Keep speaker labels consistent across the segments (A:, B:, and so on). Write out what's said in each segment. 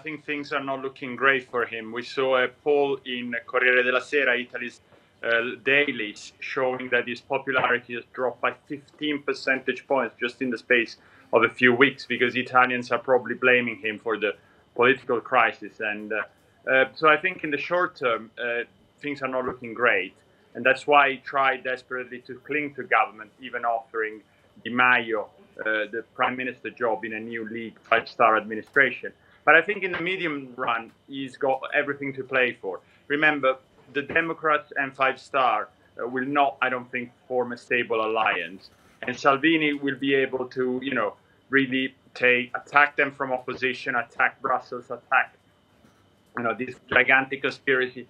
A: think things are not looking great for him. We saw a poll in Corriere della Sera, Italy's dailies, showing that his popularity has dropped by 15 percentage points just in the space of a few weeks, because Italians are probably blaming him for the political crisis. And so I think in the short term, things are not looking great. And that's why he tried desperately to cling to government, even offering Di Maio the prime minister job in a new League five-star administration. But I think in the medium run, he's got everything to play for. Remember, the Democrats and Five Star will not, I don't think, form a stable alliance. And Salvini will be able to, really attack them from opposition, attack Brussels, attack, this gigantic conspiracy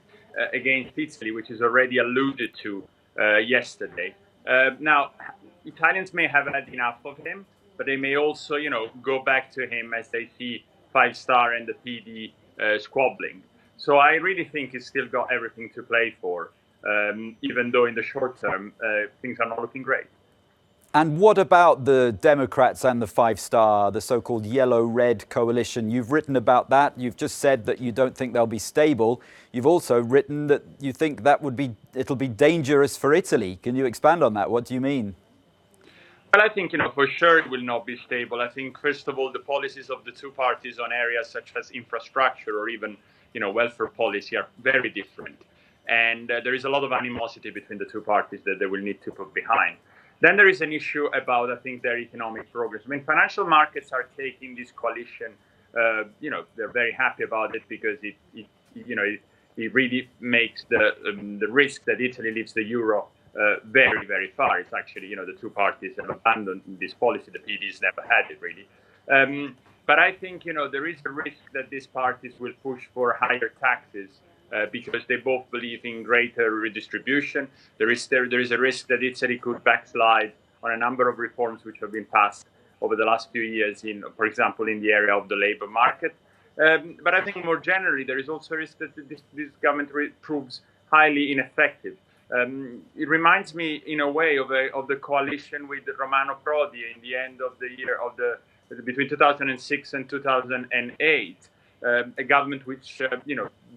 A: against Italy, which is already alluded to yesterday. Now, Italians may have had enough of him, but they may also, go back to him as they see Five Star and the PD squabbling. So I really think he's still got everything to play for, even though in the short term, things are not looking great.
B: And what about the Democrats and the Five Star, the so-called yellow-red coalition? You've written about that. You've just said that you don't think they'll be stable. You've also written that you think that it'll be dangerous for Italy. Can you expand on that? What do you mean?
A: Well, I think, for sure it will not be stable. I think, first of all, the policies of the two parties on areas such as infrastructure or even, welfare policy are very different. And there is a lot of animosity between the two parties that they will need to put behind. Then there is an issue about, I think, their economic progress. I mean, financial markets are taking this coalition, they're very happy about it because it really makes the risk that Italy leaves the euro very, very far. It's actually, the two parties have abandoned this policy. The PDs never had it, really. But I think, there is a risk that these parties will push for higher taxes because they both believe in greater redistribution. There is a risk that Italy could backslide on a number of reforms which have been passed over the last few years, for example, in the area of the labor market. But I think more generally, there is also a risk that this government proves highly ineffective. It reminds me, in a way, of the coalition with Romano Prodi in the end of the year between 2006 and 2008, a government which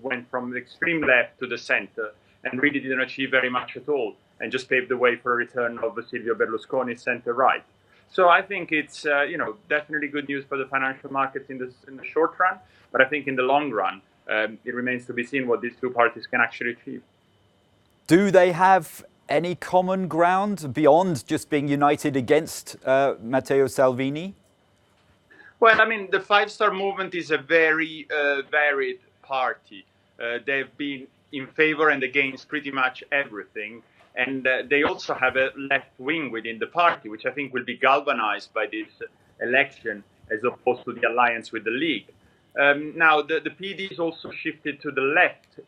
A: went from the extreme left to the center and really didn't achieve very much at all, and just paved the way for a return of Silvio Berlusconi's center right. So I think it's definitely good news for the financial markets in the short run, but I think in the long run, it remains to be seen what these two parties can actually achieve.
B: Do they have any common ground beyond just being united against Matteo Salvini?
A: Well, I mean, the Five Star movement is a very varied party. They've been in favor and against pretty much everything. And they also have a left wing within the party, which I think will be galvanized by this election as opposed to the alliance with the League. Now, the PDs also shifted to the left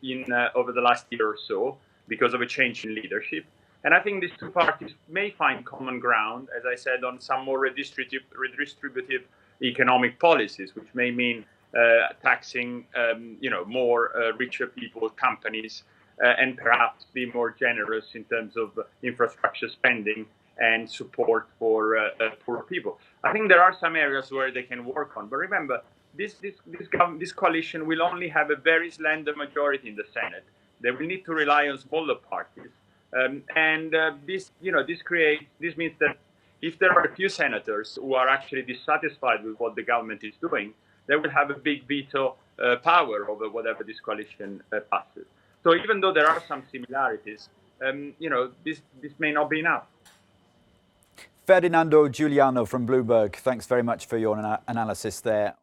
A: over the last year or so because of a change in leadership. And I think these two parties may find common ground, as I said, on some more redistributive economic policies, which may mean taxing, more richer people, companies, and perhaps be more generous in terms of infrastructure spending and support for poor people. I think there are some areas where they can work on. But remember, this coalition will only have a very slender majority in the Senate. They will need to rely on smaller parties, this means that if there are a few senators who are actually dissatisfied with what the government is doing, they will have a big veto power over whatever this coalition passes. So even though there are some similarities, this may not be enough.
B: Ferdinando Giuliano from Bloomberg, thanks very much for your analysis there.